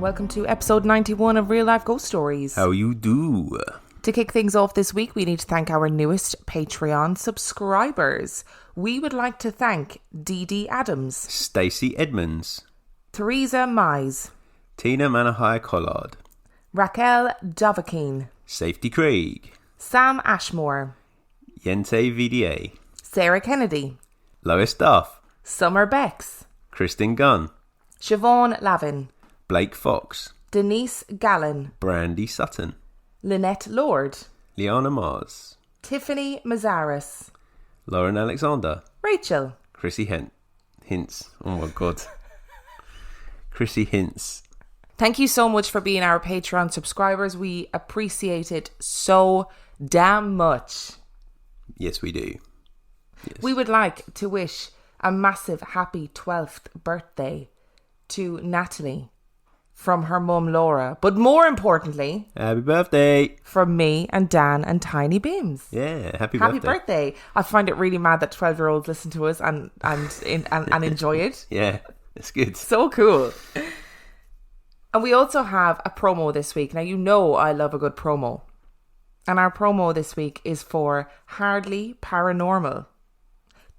welcome to episode 91 of Real Life Ghost Stories. How you do? To kick things off this week, we need to thank our newest Patreon subscribers. We would like to thank Dee Dee Adams, Stacey Edmonds, Theresa Mize, Tina Manahai Collard, Raquel Dovakine, Safety Craig, Sam Ashmore, Yente VDA, Sarah Kennedy, Lois Duff, Summer Becks, Kristen Gunn, Siobhan Lavin, Blake Fox, Denise Gallen, Brandy Sutton, Lynette Lord, Liana Mars, Tiffany Mazzaris, Lauren Alexander, Rachel, Chrissy Hints. Oh my god. Chrissy Hints. Thank you so much for being our Patreon subscribers. We appreciate it so damn much. Yes, we do. Yes. We would like to wish a massive happy 12th birthday to Natalie from her mum Laura. But more importantly, Happy birthday. from me and Dan and Tiny Beams. Yeah, happy Happy birthday. birthday. I find it really mad that 12-year-olds listen to us and enjoy it. Yeah, it's good. So cool. And we also have a promo this week. Now, you know I love a good promo. And our promo this week is for Hardly Paranormal.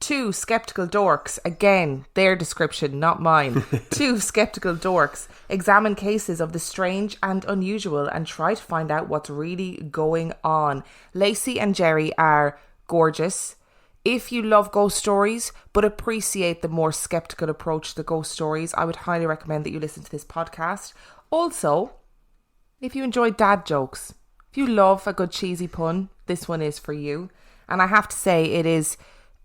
Two skeptical dorks, again, their description, not mine. Two skeptical dorks examine cases of the strange and unusual and try to find out what's really going on. Lacey and Jerry are gorgeous. If you love ghost stories but appreciate the more skeptical approach to ghost stories, I would highly recommend that you listen to this podcast. Also, if you enjoy dad jokes, if you love a good cheesy pun, this one is for you. And I have to say, it is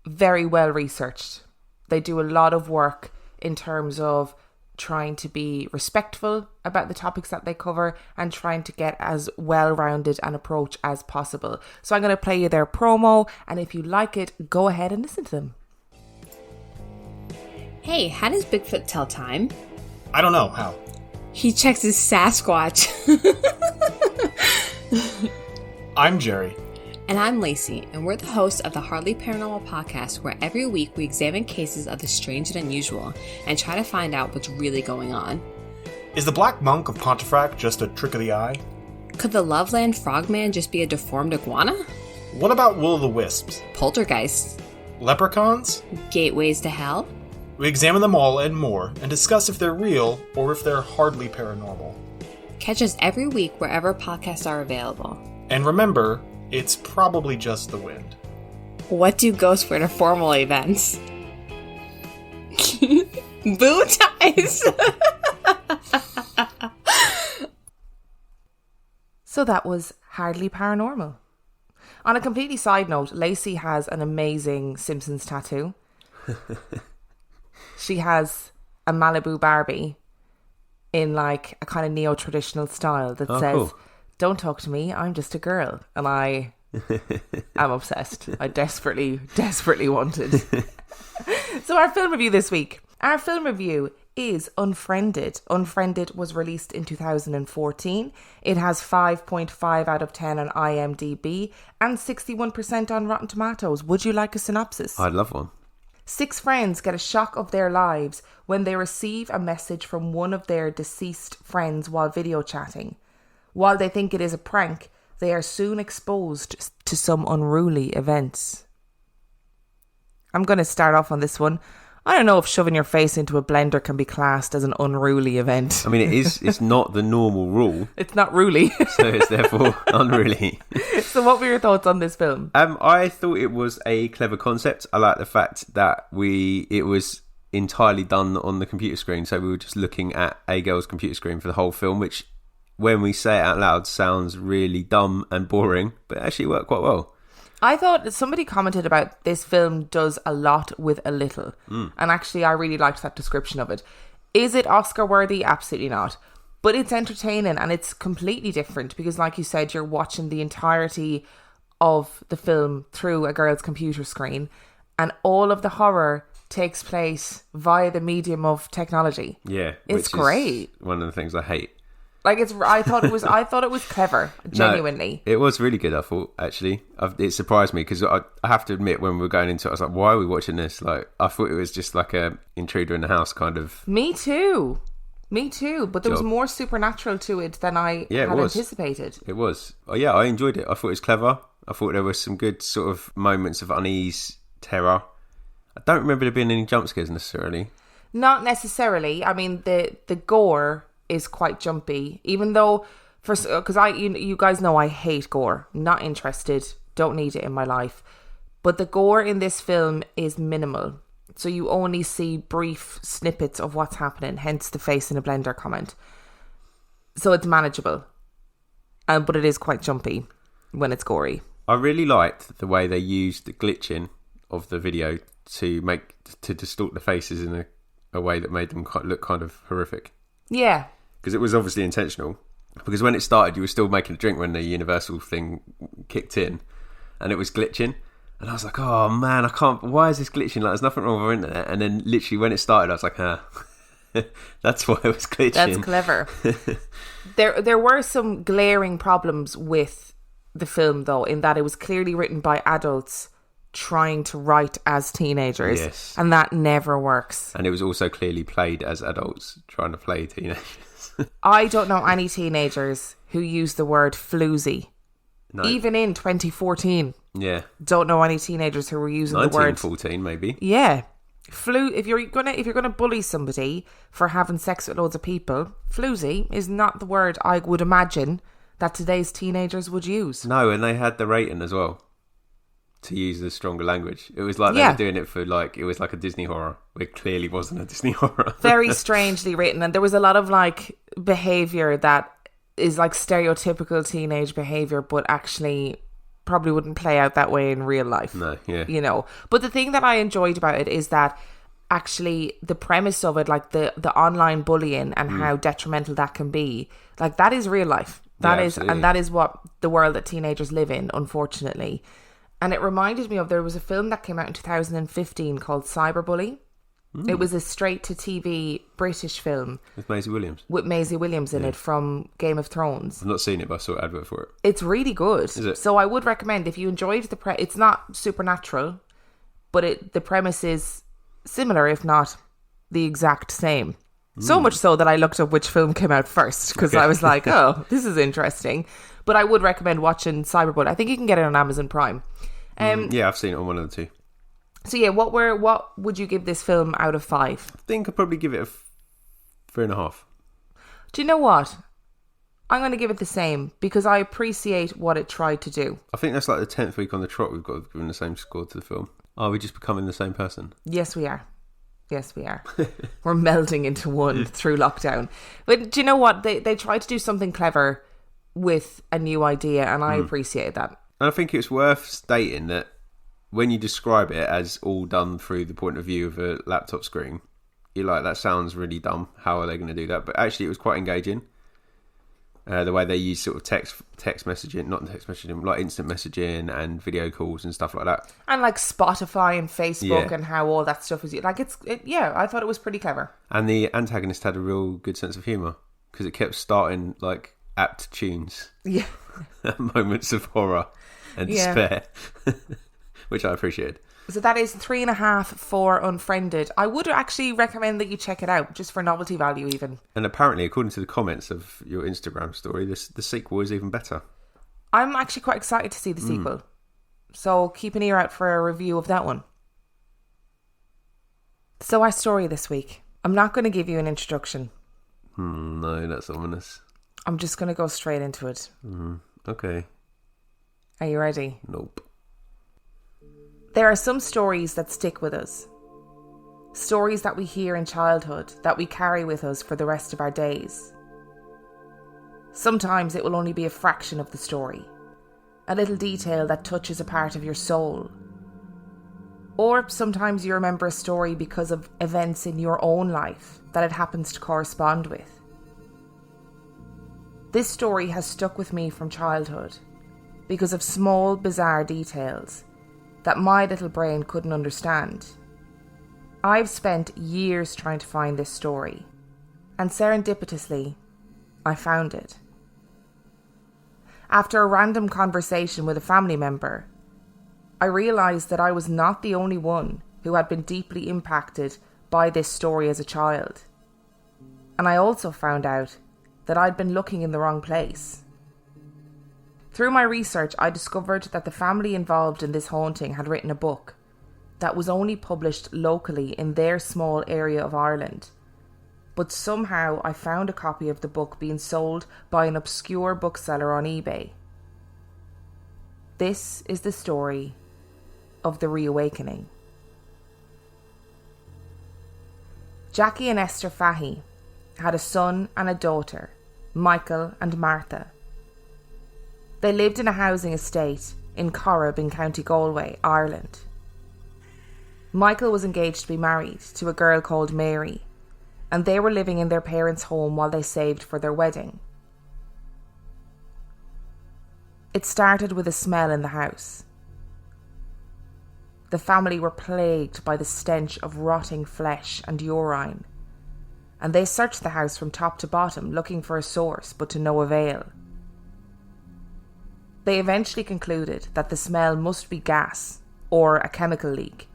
very well researched. They do a lot of work in terms of trying to be respectful about the topics that they cover and trying to get as well-rounded an approach as possible. So I'm going to play you their promo, and if you like it, go ahead and listen to them. Hey, how does Bigfoot tell time? I don't know how. He checks his Sasquatch. I'm Jerry. And I'm Lacey, and we're the hosts of the Hardly Paranormal podcast, where every week we examine cases of the strange and unusual and try to find out what's really going on. Is the Black Monk of Pontefract just a trick of the eye? Could the Loveland Frogman just be a deformed iguana? What about Will-o'-the-Wisps? Poltergeists? Leprechauns? Gateways to hell? We examine them all and more, and discuss if they're real or if they're hardly paranormal. Catch us every week wherever podcasts are available. And remember, it's probably just the wind. What do ghosts wear to formal events? Bow ties! So that was Hardly Paranormal. On a completely side note, Lacey has an amazing Simpsons tattoo. She has a Malibu Barbie in like a kind of neo-traditional style that says, cool. "Don't talk to me, I'm just a girl." And I am obsessed. I desperately want it. So our film review this week. Our film review is Unfriended. Unfriended was released in 2014. It has 5.5 out of 10 on IMDb and 61% on Rotten Tomatoes. Would you like a synopsis? I'd love one. 6 friends get a shock of their lives when they receive a message from one of their deceased friends while video chatting. While they think it is a prank, they are soon exposed to some unruly events. I'm going to start off on this one. I don't know if shoving your face into a blender can be classed as an unruly event. I mean, it's not the normal rule. It's not ruly. So it's therefore unruly. So what were your thoughts on this film? I thought it was a clever concept. I like the fact that it was entirely done on the computer screen. So we were just looking at a girl's computer screen for the whole film, which, when we say it out loud, sounds really dumb and boring, but it actually worked quite well. I thought somebody commented about this film does a lot with a little. And actually, I really liked that description of it. Is it Oscar worthy? Absolutely not. But it's entertaining and it's completely different because, like you said, you're watching the entirety of the film through a girl's computer screen, and all of the horror takes place via the medium of technology. Yeah. It's great. One of the things I hate. Like I thought it was clever, genuinely. No, it was really good. I thought actually, it surprised me because I have to admit, when we were going into it, I was like, "Why are we watching this?" Like, I thought it was just like a intruder in the house kind of. Me too. Me too, but there was more supernatural to it than I had anticipated. It was. Oh, yeah, I enjoyed it. I thought it was clever. I thought there were some good sort of moments of unease, terror. I don't remember there being any jump scares necessarily. Not necessarily. I mean, the gore is quite jumpy, even though, because you guys know I hate gore. Not interested. Don't need it in my life. But the gore in this film is minimal. So you only see brief snippets of what's happening, hence the face in a blender comment. So it's manageable. But it is quite jumpy when it's gory. I really liked the way they used the glitching of the video to distort the faces in a way that made them look kind of horrific. Yeah. Because it was obviously intentional. Because when it started, you were still making a drink when the Universal thing kicked in. And it was glitching. And I was like, oh man, I can't, why is this glitching? Like, there's nothing wrong with our internet. And then literally when it started, I was like, that's why it was glitching. That's clever. There were some glaring problems with the film, though, in that it was clearly written by adults trying to write as teenagers. Yes. And that never works. And it was also clearly played as adults trying to play teenagers. I don't know any teenagers who use the word floozy. No. Even in 2014. Yeah. Don't know any teenagers who were using the word 1914 maybe. Yeah. If you're gonna bully somebody for having sex with loads of people, floozy is not the word I would imagine that today's teenagers would use. No, and they had the rating as well to use the stronger language. It was like they were doing it for it was like a Disney horror. It clearly wasn't a Disney horror. Very strangely written, and there was a lot of behaviour that is stereotypical teenage behaviour, but actually probably wouldn't play out that way in real life. No, yeah. But the thing that I enjoyed about it is that actually the premise of it, the online bullying and how detrimental that can be, that is real life. That is what the world that teenagers live in, unfortunately. And it reminded me of, there was a film that came out in 2015 called Cyberbully. It was a straight-to-TV British film. With Maisie Williams. With Maisie Williams in it from Game of Thrones. I've not seen it, but I saw an advert for it. It's really good. Is it? So I would recommend, if you enjoyed it's not supernatural, but the premise is similar, if not the exact same. So much so that I looked up which film came out first, because I was like, oh, this is interesting. But I would recommend watching Cyberbully. I think you can get it on Amazon Prime. Yeah, I've seen it on one of the two. So yeah, what would you give this film out of 5? I think I'd probably give it a 3.5. Do you know what? I'm going to give it the same, because I appreciate what it tried to do. I think that's the 10th week on the trot we've got given the same score to the film. Are we just becoming the same person? Yes, we are. Yes, we are. We're melding into one through lockdown. But do you know what? They tried to do something clever with a new idea, and I appreciate that. And I think it's worth stating that when you describe it as all done through the point of view of a laptop screen, you're like, that sounds really dumb. How are they going to do that? But actually, it was quite engaging. The way they use sort of text messaging, not text messaging, like instant messaging and video calls and stuff like that. And Spotify and Facebook and how all that stuff was... I thought it was pretty clever. And the antagonist had a real good sense of humour, because it kept starting apt tunes. Yeah. Moments of horror and despair. Which I appreciated. So that is 3.5 for Unfriended. I would actually recommend that you check it out, just for novelty value even. And apparently, according to the comments of your Instagram story, the sequel is even better. I'm actually quite excited to see the sequel. So keep an ear out for a review of that one. So our story this week. I'm not going to give you an introduction. No, that's ominous. I'm just going to go straight into it. Okay. Are you ready? Nope. There are some stories that stick with us. Stories that we hear in childhood that we carry with us for the rest of our days. Sometimes it will only be a fraction of the story. A little detail that touches a part of your soul. Or sometimes you remember a story because of events in your own life that it happens to correspond with. This story has stuck with me from childhood because of small, bizarre details that my little brain couldn't understand. I've spent years trying to find this story, and serendipitously, I found it. After a random conversation with a family member, I realised that I was not the only one who had been deeply impacted by this story as a child. And I also found out that I'd been looking in the wrong place. Through my research, I discovered that the family involved in this haunting had written a book that was only published locally in their small area of Ireland. But somehow I found a copy of the book being sold by an obscure bookseller on eBay. This is the story of the Reawakening. Jackie and Esther Fahey had a son and a daughter, Michael and Martha. They lived in a housing estate in Corrib in County Galway, Ireland. Michael was engaged to be married to a girl called Mary, and they were living in their parents' home while they saved for their wedding. It started with a smell in the house. The family were plagued by the stench of rotting flesh and urine, and they searched the house from top to bottom looking for a source, but to no avail. They eventually concluded that the smell must be gas or a chemical leak,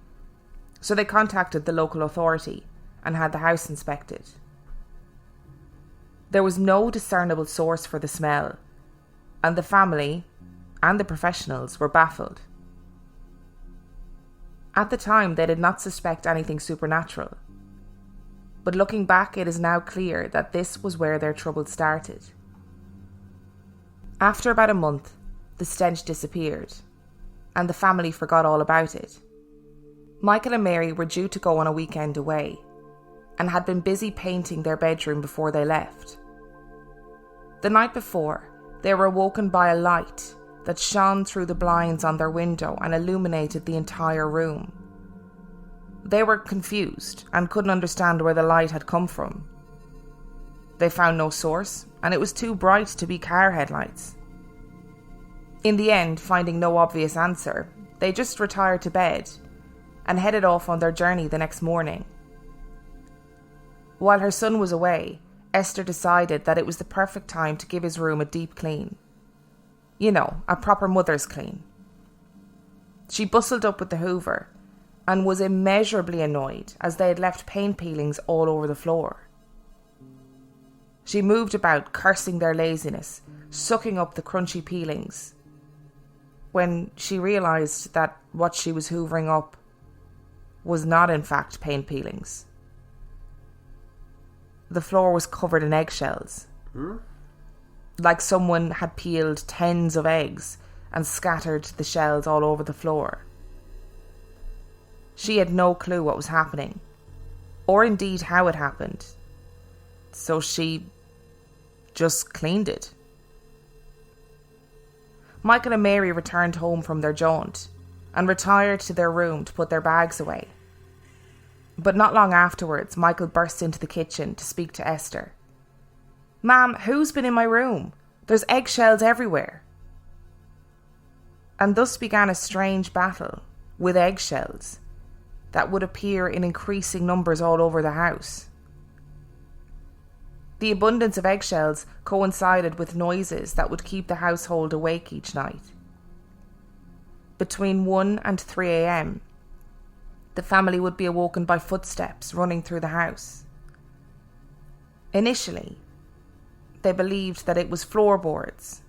so they contacted the local authority and had the house inspected. There was no discernible source for the smell, and the family and the professionals were baffled. At the time, they did not suspect anything supernatural, but looking back, it is now clear that this was where their trouble started. After about a month, the stench disappeared, and the family forgot all about it. Michael and Mary were due to go on a weekend away, and had been busy painting their bedroom before they left. The night before, they were awoken by a light that shone through the blinds on their window and illuminated the entire room. They were confused and couldn't understand where the light had come from. They found no source, and it was too bright to be car headlights. In the end, finding no obvious answer, they just retired to bed and headed off on their journey the next morning. While her son was away, Esther decided that it was the perfect time to give his room a deep clean. You know, a proper mother's clean. She bustled up with the hoover and was immeasurably annoyed as they had left paint peelings all over the floor. She moved about, cursing their laziness, sucking up the crunchy peelings, when she realised that what she was hoovering up was not in fact paint peelings. The floor was covered in eggshells. Like someone had peeled tens of eggs and scattered the shells all over the floor. She had no clue what was happening, or indeed how it happened, so she just cleaned it. Michael and Mary returned home from their jaunt and retired to their room to put their bags away. But not long afterwards, Michael burst into the kitchen to speak to Esther. "Ma'am, who's been in my room? There's eggshells everywhere." And thus began a strange battle with eggshells that would appear in increasing numbers all over the house. The abundance of eggshells coincided with noises that would keep the household awake each night. Between 1 and 3 a.m, the family would be awoken by footsteps running through the house. Initially, they believed that it was floorboards.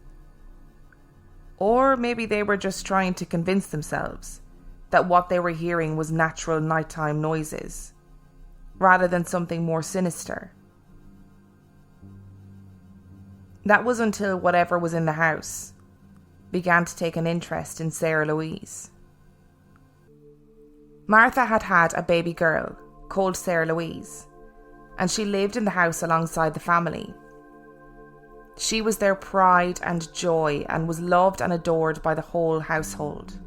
Or maybe they were just trying to convince themselves that what they were hearing was natural nighttime noises, rather than something more sinister. That was until whatever was in the house began to take an interest in Sarah Louise. Martha had had a baby girl called Sarah Louise, and she lived in the house alongside the family. She was their pride and joy and was loved and adored by the whole household.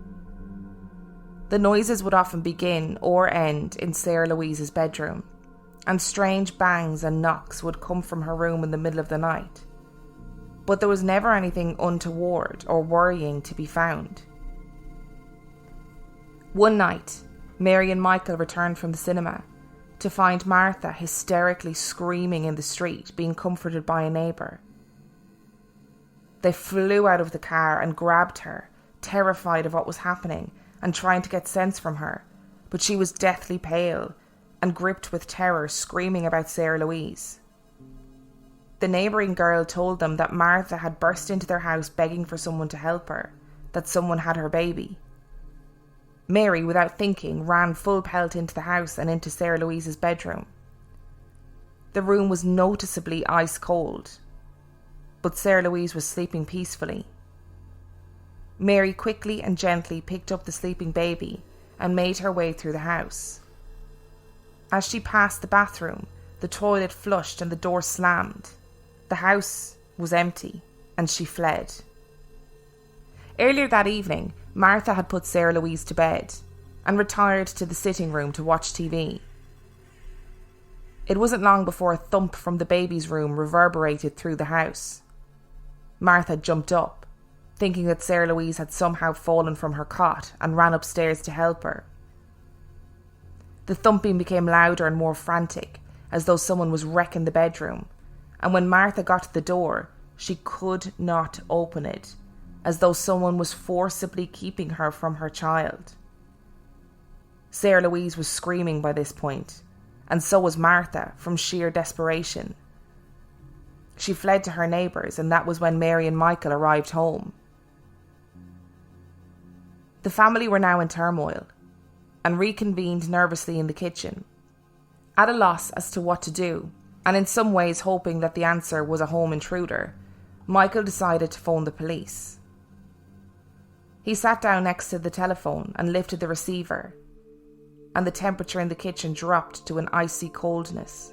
The noises would often begin or end in Sarah Louise's bedroom, and strange bangs and knocks would come from her room in the middle of the night. But there was never anything untoward or worrying to be found. One night, Mary and Michael returned from the cinema to find Martha hysterically screaming in the street, being comforted by a neighbour. They flew out of the car and grabbed her, terrified of what was happening and trying to get sense from her, but she was deathly pale and gripped with terror, screaming about Sarah Louise. The neighbouring girl told them that Martha had burst into their house begging for someone to help her, that someone had her baby. Mary, without thinking, ran full pelt into the house and into Sarah Louise's bedroom. The room was noticeably ice cold, but Sarah Louise was sleeping peacefully. Mary quickly and gently picked up the sleeping baby and made her way through the house. As she passed the bathroom, the toilet flushed and the door slammed. The house was empty, and she fled. Earlier that evening, Martha had put Sarah Louise to bed and retired to the sitting room to watch TV. It wasn't long before a thump from the baby's room reverberated through the house. Martha jumped up, thinking that Sarah Louise had somehow fallen from her cot, and ran upstairs to help her. The thumping became louder and more frantic, as though someone was wrecking the bedroom, and when Martha got to the door, she could not open it, as though someone was forcibly keeping her from her child. Sarah Louise was screaming by this point, and so was Martha, from sheer desperation. She fled to her neighbours, and that was when Mary and Michael arrived home. The family were now in turmoil, and reconvened nervously in the kitchen, at a loss as to what to do, and in some ways hoping that the answer was a home intruder. Michael decided to phone the police. He sat down next to the telephone and lifted the receiver, and the temperature in the kitchen dropped to an icy coldness.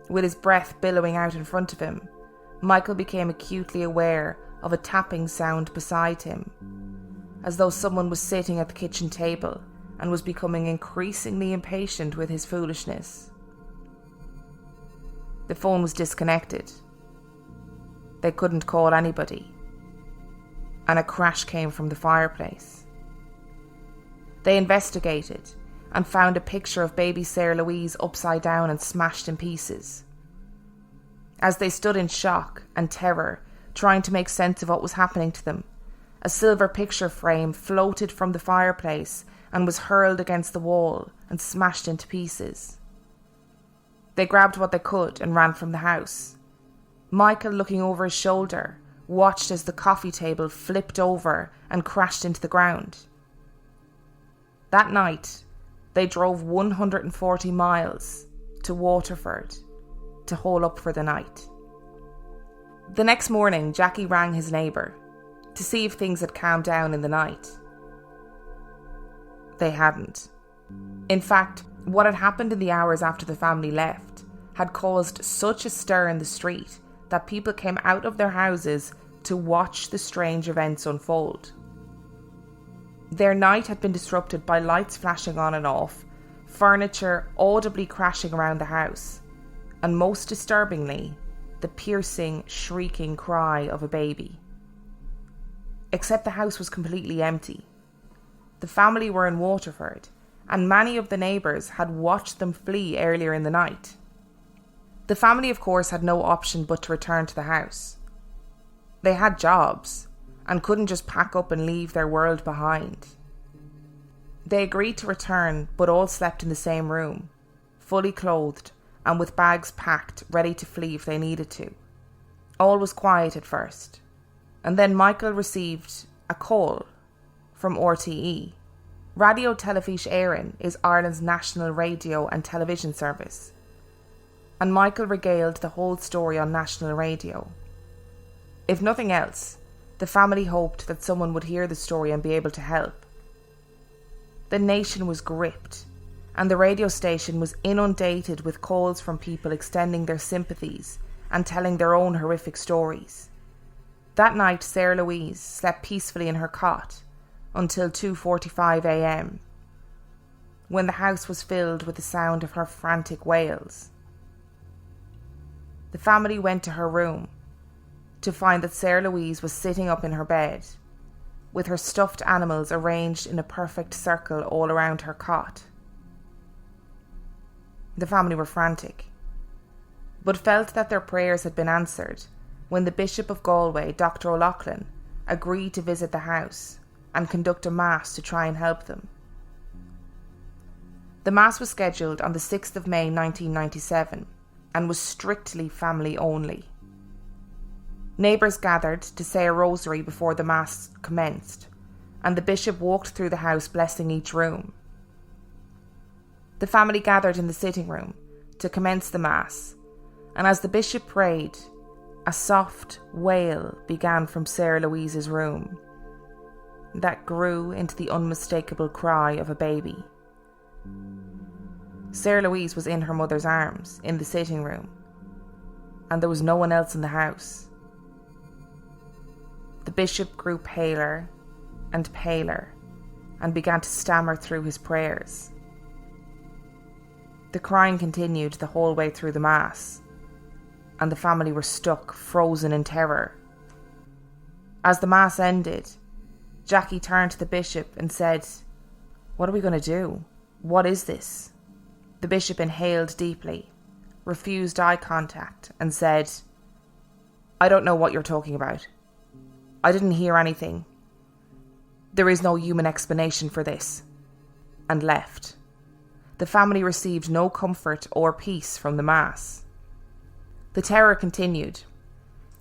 With his breath billowing out in front of him, Michael became acutely aware of a tapping sound beside him, as though someone was sitting at the kitchen table and was becoming increasingly impatient with his foolishness. The phone was disconnected. They couldn't call anybody, and a crash came from the fireplace. They investigated and found a picture of baby Sarah Louise upside down and smashed in pieces. As they stood in shock and terror, trying to make sense of what was happening to them, a silver picture frame floated from the fireplace and was hurled against the wall and smashed into pieces. They grabbed what they could and ran from the house. Michael, looking over his shoulder, watched as the coffee table flipped over and crashed into the ground. That night, they drove 140 miles to Waterford to hole up for the night. The next morning, Jackie rang his neighbour to see if things had calmed down in the night. They hadn't. In fact, what had happened in the hours after the family left had caused such a stir in the street that people came out of their houses to watch the strange events unfold. Their night had been disrupted by lights flashing on and off, furniture audibly crashing around the house, and most disturbingly, the piercing, shrieking cry of a baby. Except the house was completely empty. The family were in Waterford, and many of the neighbours had watched them flee earlier in the night. The family, of course, had no option but to return to the house. They had jobs, and couldn't just pack up and leave their world behind. They agreed to return, but all slept in the same room, fully clothed and with bags packed, ready to flee if they needed to. All was quiet at first, and then Michael received a call from RTE. Radio Telefís Éireann is Ireland's national radio and television service, and Michael regaled the whole story on national radio. If nothing else, the family hoped that someone would hear the story and be able to help. The nation was gripped, and the radio station was inundated with calls from people extending their sympathies and telling their own horrific stories. That night, Sarah Louise slept peacefully in her cot until 2:45 a.m, when the house was filled with the sound of her frantic wails. The family went to her room to find that Sarah Louise was sitting up in her bed, with her stuffed animals arranged in a perfect circle all around her cot. The family were frantic, but felt that their prayers had been answered when the Bishop of Galway, Dr. O'Loughlin, agreed to visit the house and conduct a mass to try and help them. The mass was scheduled on the 6th of May 1997, and was strictly family only. Neighbours gathered to say a rosary before the Mass commenced, and the bishop walked through the house blessing each room. The family gathered in the sitting room to commence the Mass, and as the bishop prayed, a soft wail began from Sarah Louise's room that grew into the unmistakable cry of a baby. Sarah Louise was in her mother's arms in the sitting room, and there was no one else in the house. The bishop grew paler and paler and began to stammer through his prayers. The crying continued the whole way through the Mass, and the family were stuck, frozen in terror. As the Mass ended, Jackie turned to the bishop and said, "What are we going to do? What is this?" The bishop inhaled deeply, refused eye contact, and said, "I don't know what you're talking about. I didn't hear anything. There is no human explanation for this," and left. The family received no comfort or peace from the Mass. The terror continued,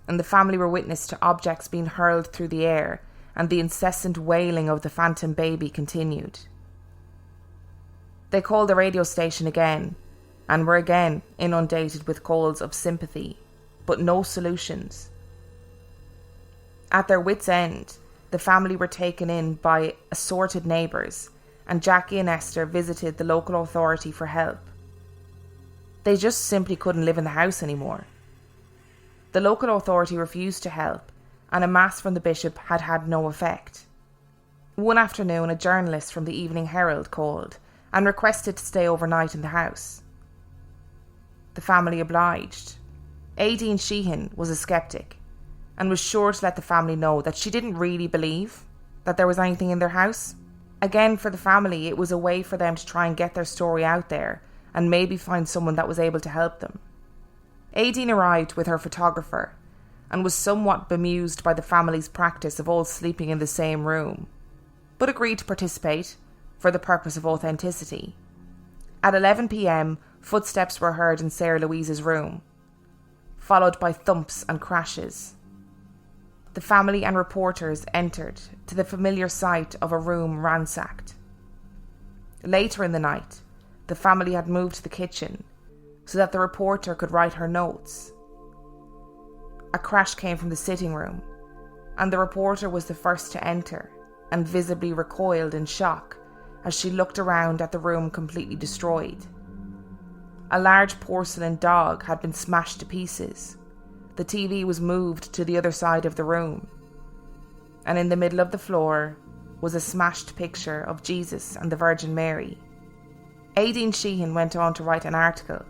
and the family were witness to objects being hurled through the air, and the incessant wailing of the phantom baby continued. They called the radio station again, and were again inundated with calls of sympathy, but no solutions. At their wits' end, the family were taken in by assorted neighbours, and Jackie and Esther visited the local authority for help. They just simply couldn't live in the house anymore. The local authority refused to help, and a Mass from the bishop had had no effect. One afternoon, a journalist from the Evening Herald called and requested to stay overnight in the house. The family obliged. Aideen Sheehan was a sceptic and was sure to let the family know that she didn't really believe that there was anything in their house. Again, for the family, it was a way for them to try and get their story out there and maybe find someone that was able to help them. Aideen arrived with her photographer and was somewhat bemused by the family's practice of all sleeping in the same room, but agreed to participate for the purpose of authenticity. At 11 p.m, footsteps were heard in Sarah Louise's room, followed by thumps and crashes. The family and reporters entered to the familiar sight of a room ransacked. Later in the night, the family had moved to the kitchen so that the reporter could write her notes. A crash came from the sitting room, and the reporter was the first to enter and visibly recoiled in shock as she looked around at the room completely destroyed. A large porcelain dog had been smashed to pieces. The TV was moved to the other side of the room, and in the middle of the floor was a smashed picture of Jesus and the Virgin Mary. Aideen Sheehan went on to write an article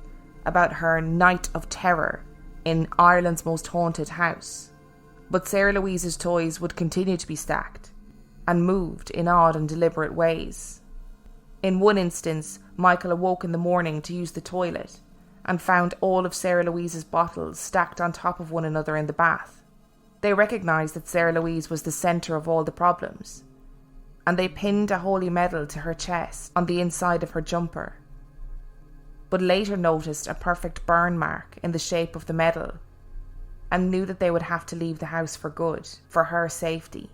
about her night of terror in Ireland's most haunted house, but Sarah Louise's toys would continue to be stacked and moved in odd and deliberate ways. In one instance, Michael awoke in the morning to use the toilet and found all of Sarah Louise's bottles stacked on top of one another in the bath. They recognised that Sarah Louise was the centre of all the problems, and they pinned a holy medal to her chest on the inside of her jumper, but later noticed a perfect burn mark in the shape of the medal and knew that they would have to leave the house for good, for her safety.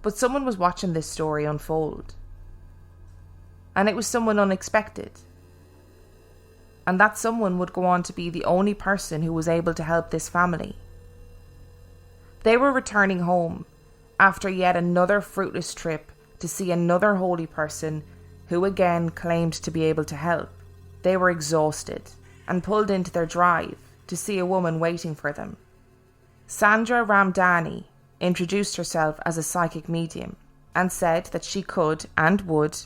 But someone was watching this story unfold, and it was someone unexpected. And that someone would go on to be the only person who was able to help this family. They were returning home after yet another fruitless trip to see another holy person who again claimed to be able to help. They were exhausted and pulled into their drive to see a woman waiting for them. Sandra Ramdani introduced herself as a psychic medium and said that she could and would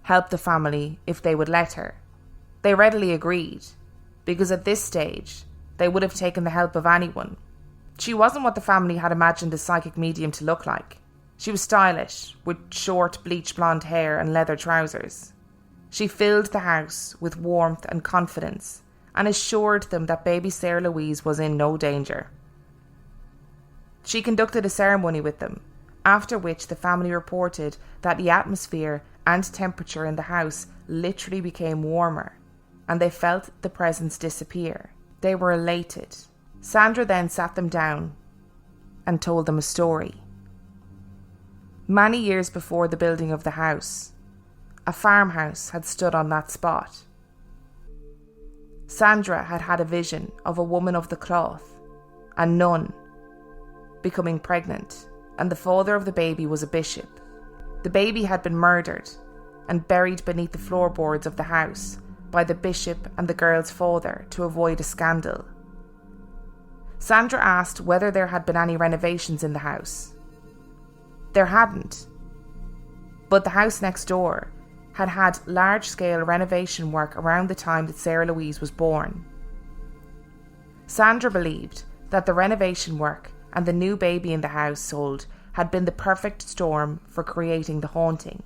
help the family if they would let her. They readily agreed, because at this stage, they would have taken the help of anyone. She wasn't what the family had imagined a psychic medium to look like. She was stylish, with short bleach blonde hair and leather trousers. She filled the house with warmth and confidence and assured them that baby Sarah Louise was in no danger. She conducted a ceremony with them, after which the family reported that the atmosphere and temperature in the house literally became warmer, and they felt the presence disappear. They were elated. Sandra then sat them down and told them a story. Many years before the building of the house, a farmhouse had stood on that spot. Sandra had had a vision of a woman of the cloth, a nun, becoming pregnant, and the father of the baby was a bishop. The baby had been murdered and buried beneath the floorboards of the house by the bishop and the girl's father to avoid a scandal. Sandra asked whether there had been any renovations in the house. There hadn't, but the house next door had had large-scale renovation work around the time that Sarah Louise was born. Sandra believed that the renovation work and the new baby in the household had been the perfect storm for creating the haunting.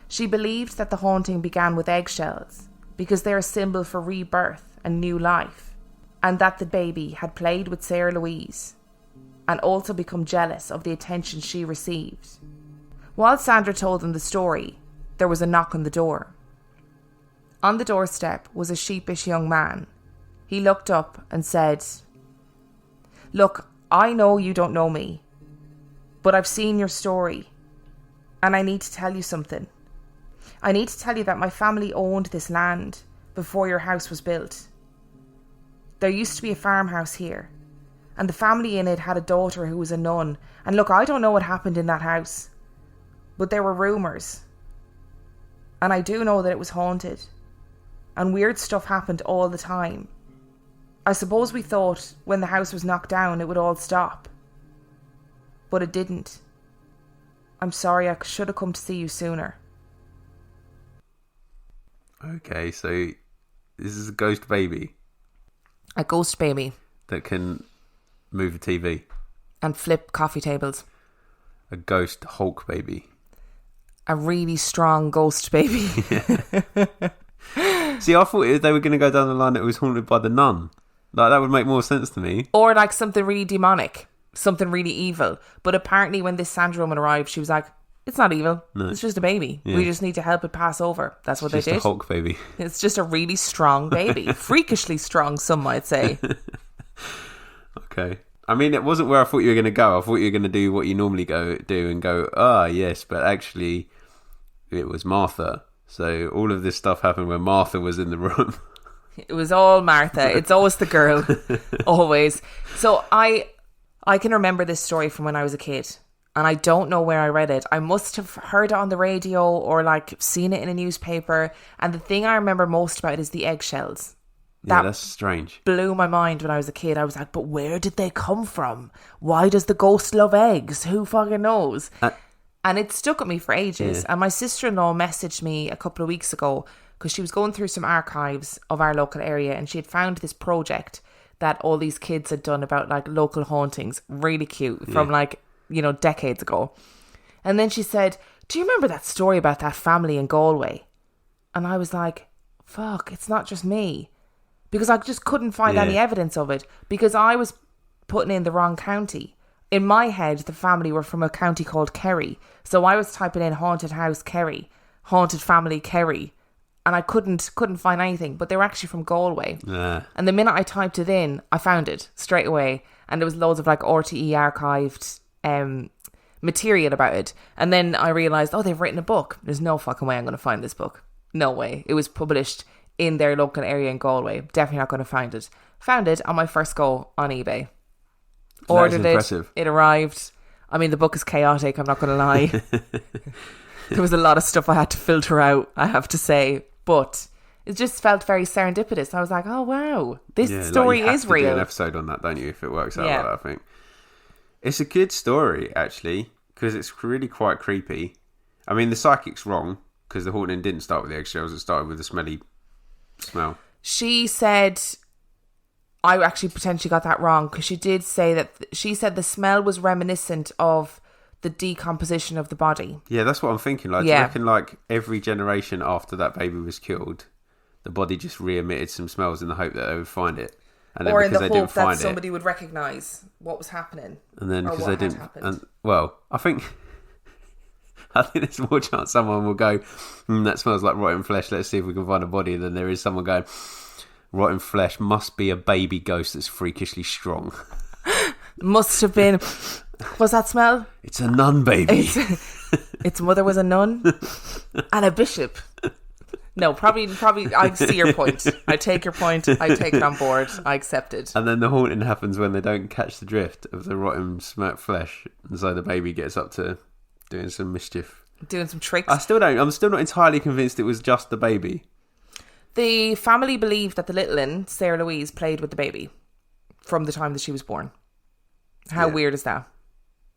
She believed that the haunting began with eggshells because they're a symbol for rebirth and new life, and that the baby had played with Sarah Louise and also become jealous of the attention she received. While Sandra told them the story, there was a knock on the door. On the doorstep was a sheepish young man. He looked up and said, "Look, I know you don't know me, but I've seen your story, and I need to tell you something. I need to tell you that my family owned this land before your house was built. There used to be a farmhouse here, and the family in it had a daughter who was a nun. And look, I don't know what happened in that house, but there were rumours. And I do know that it was haunted, and weird stuff happened all the time. I suppose we thought when the house was knocked down it would all stop, but it didn't. I'm sorry, I should have come to see you sooner." Okay, so this is a ghost baby A ghost baby. that can move a TV. And flip coffee tables. A ghost Hulk baby. A really strong ghost baby. See, I thought they were going to go down the line that it was haunted by the nun. Like, that would make more sense to me. Or like something really demonic. Something really evil. But apparently when this Sandra woman arrived, she was like, it's not evil. No. It's just a baby. Yeah. We just need to help it pass over. That's what they did. It's just a Hulk baby. It's just a really strong baby. Freakishly strong, some might say. Okay. I mean, it wasn't where I thought you were going to go. I thought you were going to do what you normally do and go, yes, but actually it was Martha. So all of this stuff happened when Martha was in the room. It was all Martha. It's always the girl. Always. So I can remember this story from when I was a kid, and I don't know where I read it. I must have heard it on the radio or like seen it in a newspaper. And the thing I remember most about it is the eggshells. That's strange. Blew my mind when I was a kid. I was like, but where did they come from? Why does the ghost love eggs? Who fucking knows? And it stuck with me for ages. Yeah. And my sister-in-law messaged me a couple of weeks ago because she was going through some archives of our local area, and she had found this project that all these kids had done about like local hauntings. Really cute. From decades ago. And then she said, do you remember that story about that family in Galway? And I was like, fuck, it's not just me. Because I just couldn't find any evidence of it. Because I was putting in the wrong county. In my head, the family were from a county called Kerry. So I was typing in haunted house Kerry, haunted family Kerry. And I couldn't find anything. But they were actually from Galway. And the minute I typed it in, I found it straight away. And there was loads of like RTE archived material about it. And then I realised, they've written a book. There's no fucking way I'm going to find this book. No way. It was published in their local area in Galway. Definitely not going to find it. Found it on my first go on eBay. Ordered it. It arrived. I mean, the book is chaotic, I'm not going to lie. There was a lot of stuff I had to filter out, I have to say. But it just felt very serendipitous. I was like, oh wow, this story is real. You have to do an episode on that, don't you, if it works out like that, I think. It's a good story, actually, because it's really quite creepy. I mean, the psychic's wrong, because the haunting didn't start with the eggshells, it started with the smelly smell. She said, I actually potentially got that wrong, because she did say that, she said the smell was reminiscent of the decomposition of the body. Yeah, that's what I'm thinking. Like, do you reckon like every generation after that baby was killed, the body just re-emitted some smells in the hope that they would find it? And then or in the hope that somebody would recognise what was happening. And then because they didn't... I think I think there's more chance someone will go, that smells like rotten flesh, let's see if we can find a body, than there is someone going, rotten flesh must be a baby ghost that's freakishly strong. Must have been. What's that smell? It's a nun baby. Its mother was a nun and a bishop. No, probably. I see your point. I take your point. I take it on board. I accept it. And then the haunting happens when they don't catch the drift of the rotten smoked flesh, and so the baby gets up to doing some mischief, doing some tricks. I'm still not entirely convinced it was just the baby. The family believed that the little one, Sarah Louise, played with the baby from the time that she was born. How weird is that?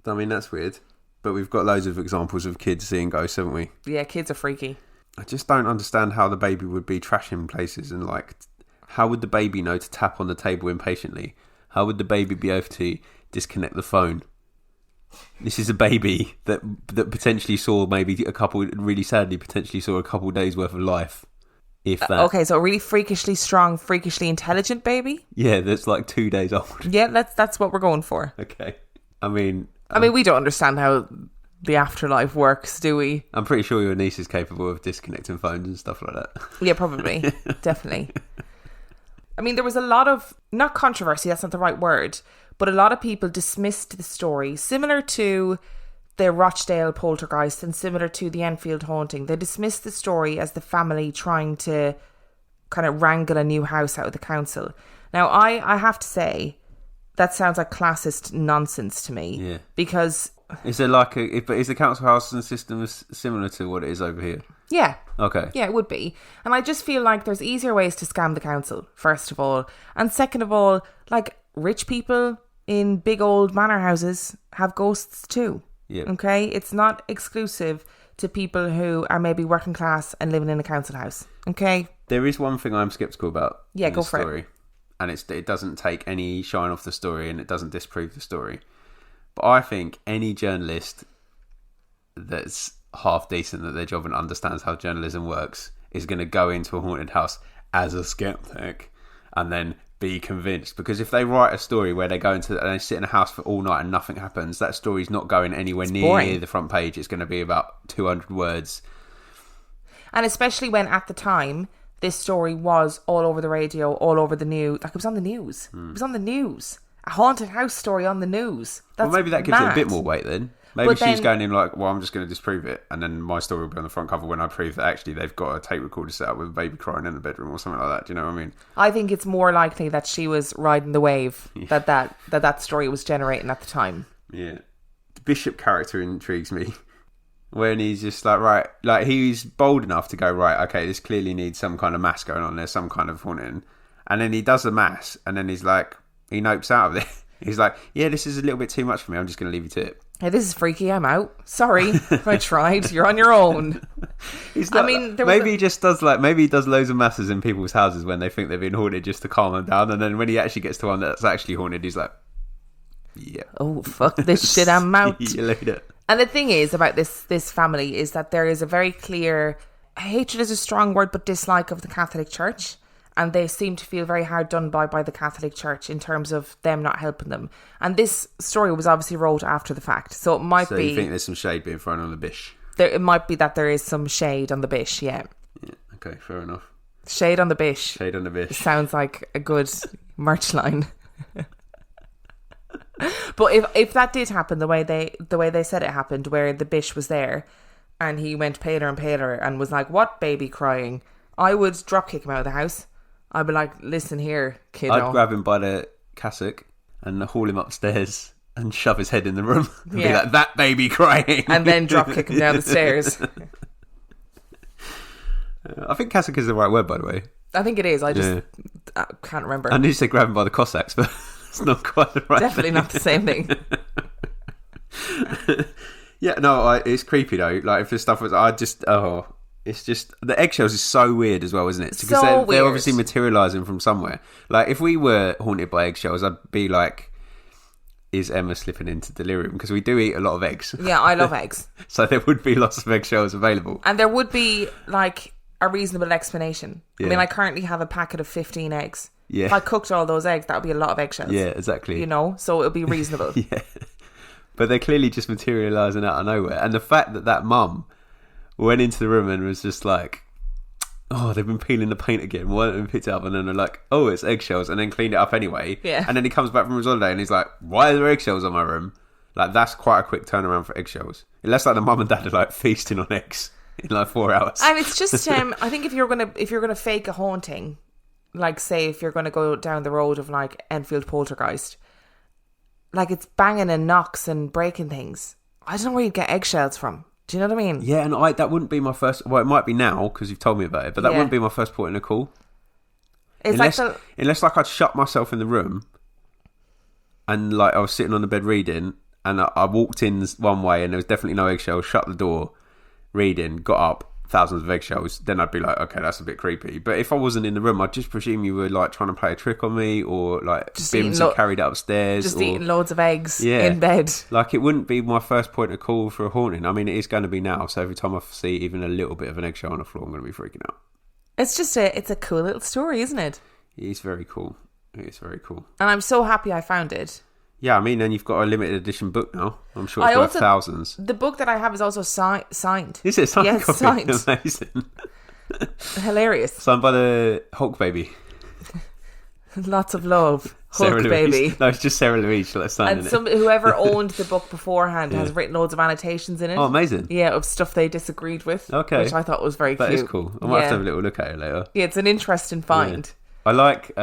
I mean, that's weird. But we've got loads of examples of kids seeing ghosts, haven't we? Yeah, kids are freaky. I just don't understand how the baby would be trashing places, and like, how would the baby know to tap on the table impatiently? How would the baby be able to disconnect the phone? This is a baby that potentially saw potentially saw a couple days worth of life. If that. Okay, so a really freakishly strong, freakishly intelligent baby? Yeah, that's like 2 days old. Yeah, that's what we're going for. Okay. I mean, we don't understand how the afterlife works, do we? I'm pretty sure your niece is capable of disconnecting phones and stuff like that. Yeah, probably. Definitely. I mean, there was a lot of, not controversy, that's not the right word, but a lot of people dismissed the story, similar to the Rochdale poltergeist and similar to the Enfield haunting. They dismissed the story as the family trying to kind of wrangle a new house out of the council. Now, I have to say, that sounds like classist nonsense to me. Yeah. Because... Is the council house and system similar to what it is over here? Yeah. Okay. Yeah, it would be. And I just feel like there's easier ways to scam the council, first of all. And second of all, like, rich people in big old manor houses have ghosts too. Yeah. Okay? It's not exclusive to people who are maybe working class and living in a council house. Okay? There is one thing I'm sceptical about. Yeah, go for it. And it doesn't take any shine off the story, and it doesn't disprove the story. But I think any journalist that's half decent at their job and understands how journalism works is going to go into a haunted house as a skeptic and then be convinced. Because if they write a story where they go and they sit in a house for all night and nothing happens, that story's not going anywhere near the front page. It's going to be about 200 words. And especially when at the time this story was all over the radio, all over the news. Like, it was on the news. It was on the news. A haunted house story on the news. That's maybe that gives mad. it a bit more weight then. Maybe she's going in like, well, I'm just going to disprove it, and then my story will be on the front cover when I prove that actually they've got a tape recorder set up with a baby crying in the bedroom or something like that. Do you know what I mean? I think it's more likely that she was riding the wave that story was generating at the time. Yeah. The Bishop character intrigues me. When he's just like, right, like he's bold enough to go, right, okay, this clearly needs some kind of mass going on. There's some kind of haunting. And then he does the mass, and then he's like, he nopes out of it. He's like, yeah, this is a little bit too much for me. I'm just going to leave you to it. Hey, this is freaky. I'm out. Sorry. I tried. You're on your own. Maybe he just does maybe he does loads of masses in people's houses when they think they've been haunted just to calm them down. And then when he actually gets to one that's actually haunted, he's like, yeah. Oh, fuck this shit. I'm out. You later. And the thing is about this family is that there is a very clear, hatred is a strong word, but dislike of the Catholic Church. And they seem to feel very hard done by the Catholic Church in terms of them not helping them. And this story was obviously wrote after the fact. So it might be... So you think there's some shade being thrown on the bish? It might be that there is some shade on the bish, yeah. Yeah, okay, fair enough. Shade on the bish. Shade on the bish. It sounds like a good merch line. But if that did happen the way they said it happened, where the bish was there and he went paler and paler and was like, what baby crying? I would drop kick him out of the house. I'd be like, listen here, kiddo. I'd grab him by the cassock and haul him upstairs and shove his head in the room and be like, that baby crying. And then drop kick him down the stairs. I think cassock is the right word, by the way. I think it is. I can't remember. I knew you said grab him by the Cossacks, but it's not quite the right Definitely thing. not the same thing. Yeah, no, it's creepy though. Like, if this stuff was, it's just, the eggshells is so weird as well, isn't it? Because they're obviously materialising from somewhere. Like, if we were haunted by eggshells, I'd be like, is Emma slipping into delirium? Because we do eat a lot of eggs. Yeah, I love eggs. So there would be lots of eggshells available. And there would be, like, a reasonable explanation. Yeah. I mean, I currently have a packet of 15 eggs. Yeah. If I cooked all those eggs, that would be a lot of eggshells. Yeah, exactly. You know? So it would be reasonable. Yeah. But they're clearly just materialising out of nowhere. And the fact that mum went into the room and was just like, oh, they've been peeling the paint again. Why don't we pick it up? And then they're like, oh, it's eggshells. And then cleaned it up anyway. Yeah. And then he comes back from his holiday and he's like, why are there eggshells on my room? Like, that's quite a quick turnaround for eggshells. Unless like the mum and dad are like feasting on eggs in like 4 hours. And it's just, I think if you're gonna fake a haunting, like say if you're gonna go down the road of like Enfield Poltergeist, like it's banging and knocks and breaking things. I don't know where you'd get eggshells from. Do you know what I mean? Yeah, and that wouldn't be my first... Well, it might be now, because you've told me about it, but that wouldn't be my first point in a call. Unless I'd shut myself in the room, and like I was sitting on the bed reading, and I walked in one way, and there was definitely no eggshells, shut the door, reading, got up, thousands of eggshells, then I'd be like, okay, that's a bit creepy. But if I wasn't in the room, I'd just presume you were like trying to play a trick on me, or like Bims had carried it upstairs. Just eating loads of eggs in bed. Like, it wouldn't be my first point of call for a haunting. I mean, it is going to be now, so every time I see even a little bit of an eggshell on the floor, I'm going to be freaking out. It's just it's a cool little story, isn't it? It is very cool. It is very cool. And I'm so happy I found it. Yeah, I mean, and you've got a limited edition book now. I'm sure it's worth thousands. The book that I have is also signed. Is it signed? Yeah, it's signed. Amazing. Hilarious. Signed by the Hulk baby. Lots of love. Hulk baby. No, it's just Sarah Louise. Let's sign it. And whoever owned the book beforehand has written loads of annotations in it. Oh, amazing. Yeah, of stuff they disagreed with. Okay. Which I thought was very cute. That is cool. I might have to have a little look at it later. Yeah, it's an interesting find. Yeah. I like...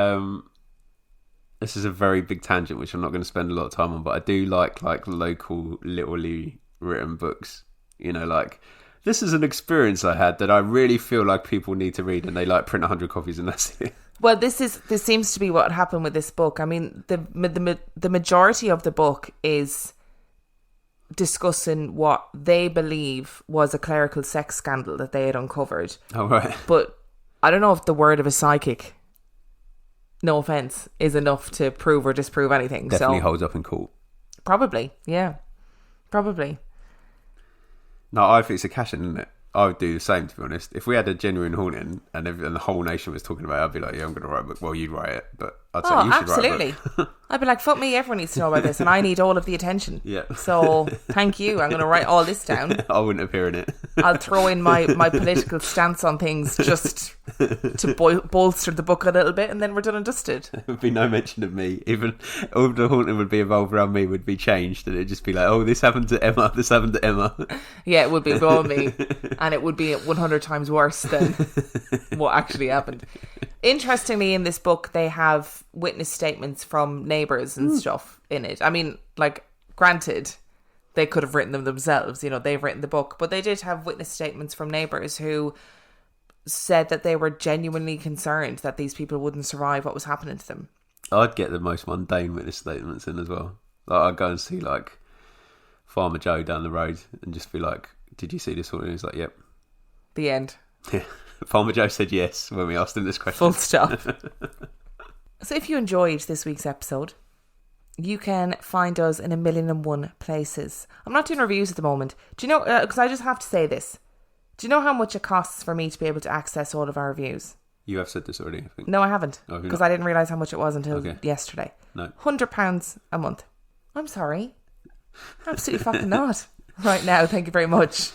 this is a very big tangent, which I'm not going to spend a lot of time on, but I do like local, literally written books. You know, like, this is an experience I had that I really feel like people need to read, and they like print 100 copies and that's it. Well, this seems to be what happened with this book. I mean, the majority of the book is discussing what they believe was a clerical sex scandal that they had uncovered. Oh, right. But I don't know if the word of a psychic, no offence, is enough to prove or disprove anything. Definitely holds up in court. Probably, yeah. Probably. No, I think it's a cash in, isn't it? I would do the same, to be honest. If we had a genuine haunting and the whole nation was talking about it, I'd be like, yeah, I'm going to write a book. Well, you'd write it, but I'd say you should write a book. I'd be like, fuck me, everyone needs to know about this, and I need all of the attention. Yeah. So, thank you. I'm going to write all this down. I wouldn't appear in it. I'll throw in my political stance on things just to bolster the book a little bit, and then we're done and dusted. There would be no mention of me. Even all the haunting would be involved around me would be changed, and it'd just be like, oh, this happened to Emma, this happened to Emma. Yeah, it would be about me, and it would be 100 times worse than what actually happened. Interestingly, in this book, they have witness statements from neighbours and stuff in it. I mean, like, granted, they could have written them themselves, you know, they've written the book, but they did have witness statements from neighbours who said that they were genuinely concerned that these people wouldn't survive what was happening to them. I'd get the most mundane witness statements in as well. Like, I'd go and see, like, Farmer Joe down the road and just be like, did you see this one? And he's like, yep. The end. Yeah. Farmer Joe said yes when we asked him this question. Full stop. So if you enjoyed this week's episode, you can find us in 1,000,001 places. I'm not doing reviews at the moment. Do you know, because I just have to say this. Do you know how much it costs for me to be able to access all of our reviews? You have said this already, I think. No, I haven't. Because I didn't realise how much it was until yesterday. No. £100 a month. I'm sorry. Absolutely fucking not. Right now, thank you very much.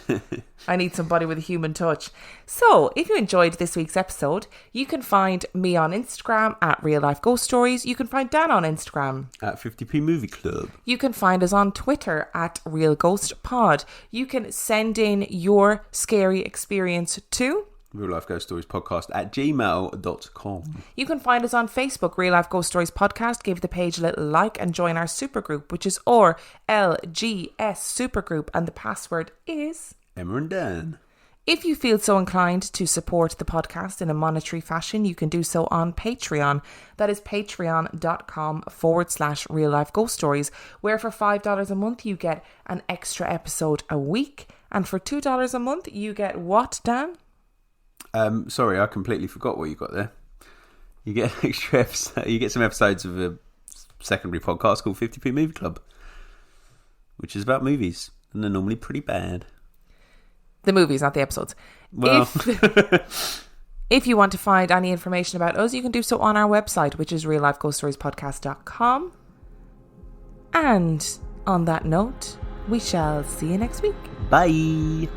I need somebody with a human touch. So, if you enjoyed this week's episode, you can find me on Instagram at Real Life Ghost Stories. You can find Dan on Instagram at 50p Movie Club. You can find us on Twitter at Real Ghost Pod. You can send in your scary experience to Real Life Ghost Stories Podcast at gmail.com. You can find us on Facebook, Real Life Ghost Stories Podcast. Give the page a little like and join our supergroup, which is RLGS Supergroup, and the password is Emma and Dan. If you feel so inclined to support the podcast in a monetary fashion, you can do so on Patreon. That is patreon.com/Real Life Ghost Stories, where for $5 a month you get an extra episode a week, and for $2 a month you get what, Dan? Sorry, I completely forgot what you got there. You get an extra episode. You get some episodes of a secondary podcast called 50p Movie Club, which is about movies, and they're normally pretty bad. The movies, not the episodes. Well, if you want to find any information about us, you can do so on our website, which is reallifeghoststoriespodcast.com. And On that note, we shall see you next week. Bye.